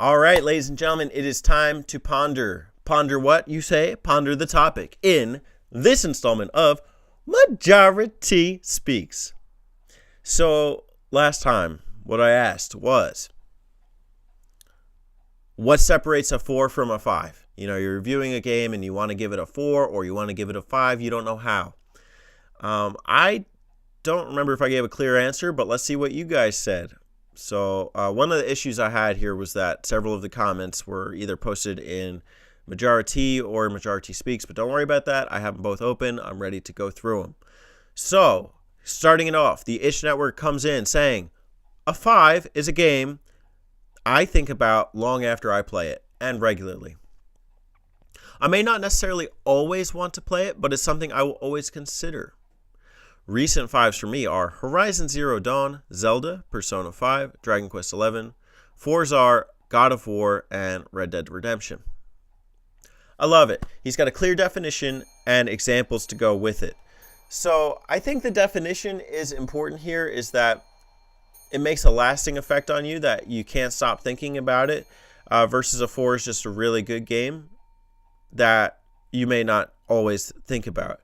All right, ladies and gentlemen, it is time to ponder. Ponder what, you say? Ponder the topic in this installment of Majora T Speaks. So, last time, what I asked was, what separates a 4 from a 5? You know, you're reviewing a game and you want to give it a 4 or you want to give it a 5. You don't know how. I don't remember if I gave a clear answer, but let's see what you guys said. So one of the issues I had here was that several of the comments were either posted in Majora T or Majora T Speaks, but don't worry about that. I have them both open. I'm ready to go through them. So, starting it off, the Itch Network comes in saying, a 5 is a game I think about long after I play it, and regularly. I may not necessarily always want to play it, but it's something I will always consider. Recent 5s for me are Horizon Zero Dawn, Zelda, Persona 5, Dragon Quest XI, Forza, God of War, and Red Dead Redemption. I love it. He's got a clear definition and examples to go with it. So I think the definition is important here, is that it makes a lasting effect on you, that you can't stop thinking about it, versus a 4 is just a really good game that you may not always think about.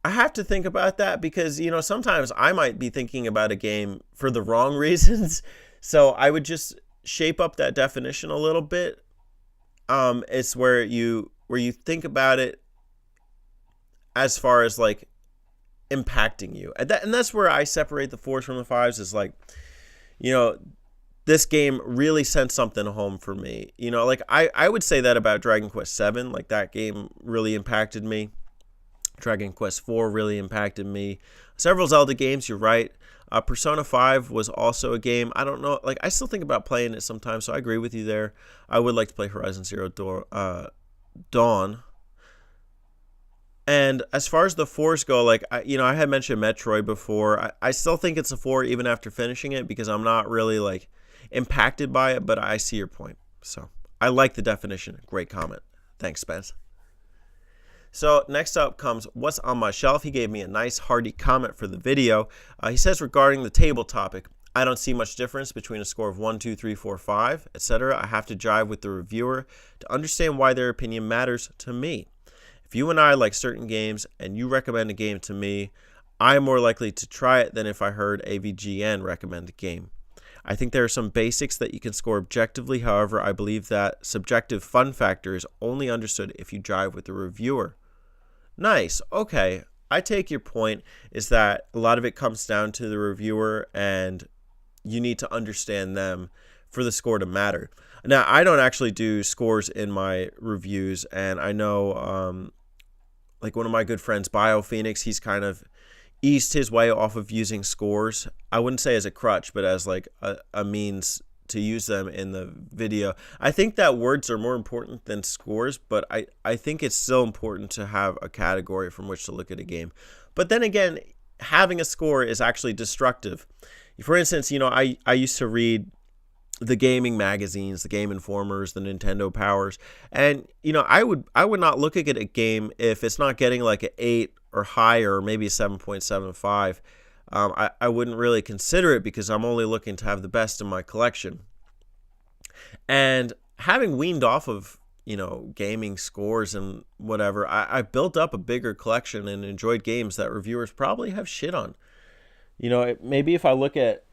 I have to think about that because, you know, sometimes I might be thinking about a game for the wrong reasons. So I would just shape up that definition a little bit. It's where you think about it as far as like impacting you. And that's where I separate the 4s from the 5s, is like, you know, this game really sent something home for me. You know, like I would say that about Dragon Quest VII. Like, that game really impacted me. Dragon Quest IV really impacted me. Several Zelda games, you're right. Persona 5 was also a game. I don't know, like, I still think about playing it sometimes, so I agree with you there. I would like to play Horizon Zero Dawn. And as far as the 4s go, like, I had mentioned Metroid before. I still think it's a 4 even after finishing it, because I'm not really, like, impacted by it, but I see your point. So, I like the definition. Great comment. Thanks, Spence. So next up comes What's on My Shelf. He gave me a nice hearty comment for the video. He says, regarding the table topic, I don't see much difference between a score of 1, 2, 3, 4, 5, etc. I have to jive with the reviewer to understand why their opinion matters to me. If you and I like certain games and you recommend a game to me, I'm more likely to try it than if I heard AVGN recommend a game. I think there are some basics that you can score objectively. However, I believe that subjective fun factor is only understood if you jive with the reviewer. Nice. Okay. I take your point, is that a lot of it comes down to the reviewer and you need to understand them for the score to matter. Now, I don't actually do scores in my reviews, and I know like one of my good friends, BioPhoenix, he's kind of eased his way off of using scores. I wouldn't say as a crutch, but as like a means to use them in the video. I think that words are more important than scores, but I think it's still important to have a category from which to look at a game. But then again, having a score is actually destructive. For instance, you know, I used to read the gaming magazines, the Game Informers, the Nintendo Powers, and you know, I would not look at a game if it's not getting like an 8 or higher, or maybe a 7.75. I wouldn't really consider it, because I'm only looking to have the best in my collection. And having weaned off of, you know, gaming scores and whatever, I built up a bigger collection and enjoyed games that reviewers probably have shit on. You know, maybe if I look at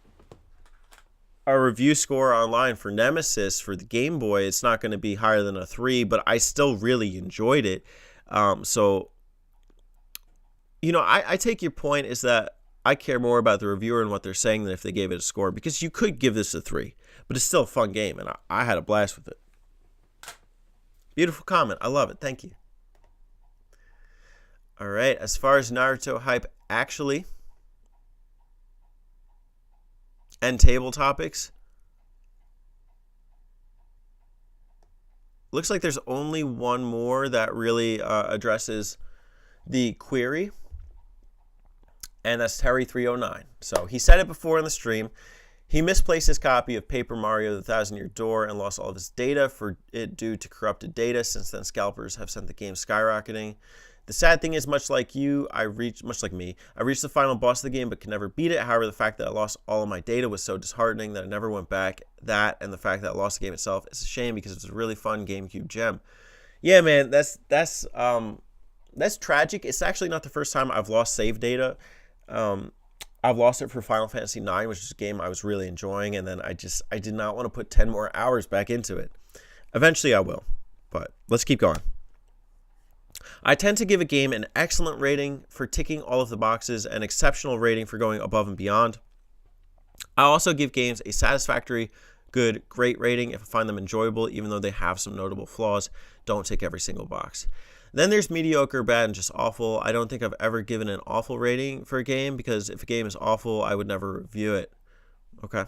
a review score online for Nemesis for the Game Boy, it's not going to be higher than a 3, but I still really enjoyed it. So, you know, I take your point, is that I care more about the reviewer and what they're saying than if they gave it a score, because you could give this a 3, but it's still a fun game, and I had a blast with it. Beautiful comment. I love it. Thank you. All right. As far as Naruto hype, actually, and table topics, looks like there's only one more that really addresses the query. And that's Terry309. So he said it before in the stream. He misplaced his copy of Paper Mario: The Thousand-Year Door and lost all of his data for it due to corrupted data. Since then, scalpers have sent the game skyrocketing. The sad thing is, much like me, I reached the final boss of the game but could never beat it. However, the fact that I lost all of my data was so disheartening that I never went back. That and the fact that I lost the game itself is a shame because it's a really fun GameCube gem. Yeah, man, that's tragic. It's actually not the first time I've lost save data. I've lost it for Final Fantasy IX, which is a game I was really enjoying, and then I did not want to put 10 more hours back into it. Eventually I will, but let's keep going. I tend to give a game an excellent rating for ticking all of the boxes, an exceptional rating for going above and beyond. I also give games a satisfactory, good, great rating if I find them enjoyable, even though they have some notable flaws. Don't tick every single box. Then there's mediocre, bad, and just awful. I don't think I've ever given an awful rating for a game, because if a game is awful, I would never review it. Okay.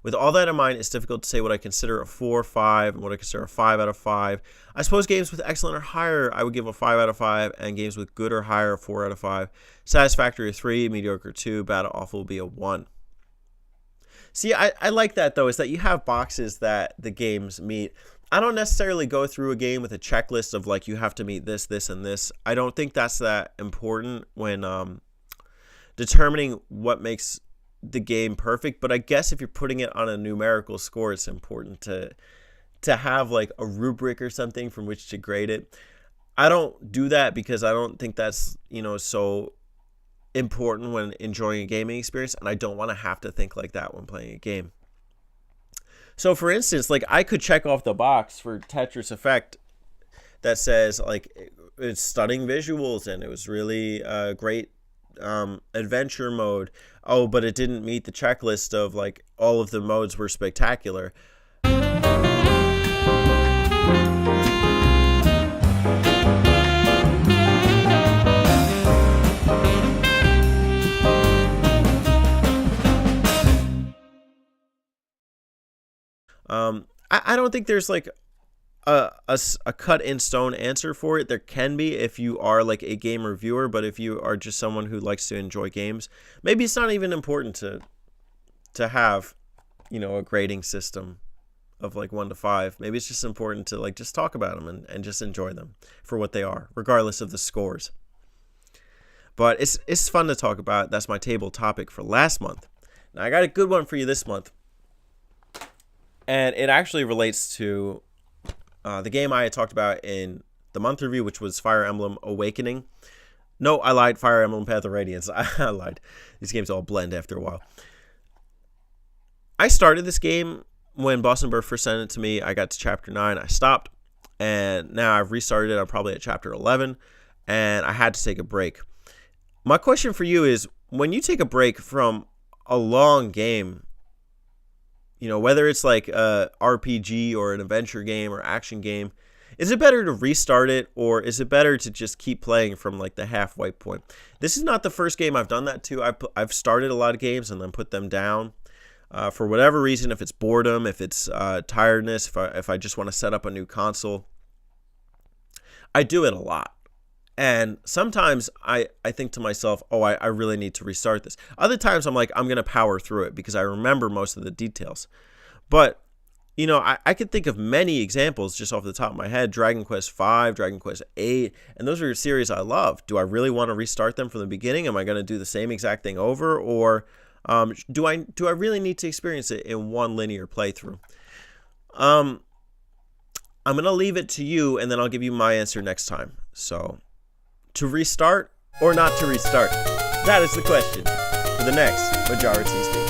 With all that in mind, it's difficult to say what I consider a 4 or 5 and what I consider a 5 out of 5. I suppose games with excellent or higher, I would give a 5 out of 5, and games with good or higher, a 4 out of 5. Satisfactory, a 3, mediocre, 2, bad or awful would be a 1. See, I like that, though, is that you have boxes that the games meet. I don't necessarily go through a game with a checklist of, like, you have to meet this, this, and this. I don't think that's that important when determining what makes the game perfect. But I guess if you're putting it on a numerical score, it's important to have, like, a rubric or something from which to grade it. I don't do that because I don't think that's, so important when enjoying a gaming experience, and I don't want to have to think like that when playing a game. So, for instance, like, I could check off the box for Tetris Effect that says, like, it's stunning visuals and it was really great adventure mode. Oh, but it didn't meet the checklist of, like, all of the modes were spectacular. I don't think there's, like, a cut in stone answer for it. There can be if you are, like, a game reviewer, but if you are just someone who likes to enjoy games, maybe it's not even important to have, a grading system of, like, 1 to 5. Maybe it's just important to, like, just talk about them and just enjoy them for what they are, regardless of the scores. But it's fun to talk about. That's my table topic for last month. Now I got a good one for you this month. And it actually relates to the game I had talked about in the month review, which was Fire Emblem Awakening. No, I lied. Fire Emblem Path of Radiance. I lied. These games all blend after a while. I started this game when Boston Burr first sent it to me. I got to Chapter 9. I stopped. And now I've restarted it. I'm probably at Chapter 11. And I had to take a break. My question for you is, when you take a break from a long game, whether it's like a RPG or an adventure game or action game, is it better to restart it, or is it better to just keep playing from, like, the halfway point? This is not the first game I've done that to. I've started a lot of games and then put them down for whatever reason, if it's boredom, if it's tiredness, if I just want to set up a new console. I do it a lot. And sometimes I think to myself, oh, I really need to restart this. Other times I'm like, I'm going to power through it because I remember most of the details. But, I could think of many examples just off the top of my head. Dragon Quest V, Dragon Quest VIII, and those are series I love. Do I really want to restart them from the beginning? Am I going to do the same exact thing over? Or do I really need to experience it in one linear playthrough? I'm going to leave it to you, and then I'll give you my answer next time. So, to restart or not to restart? That is the question for the next Majora T.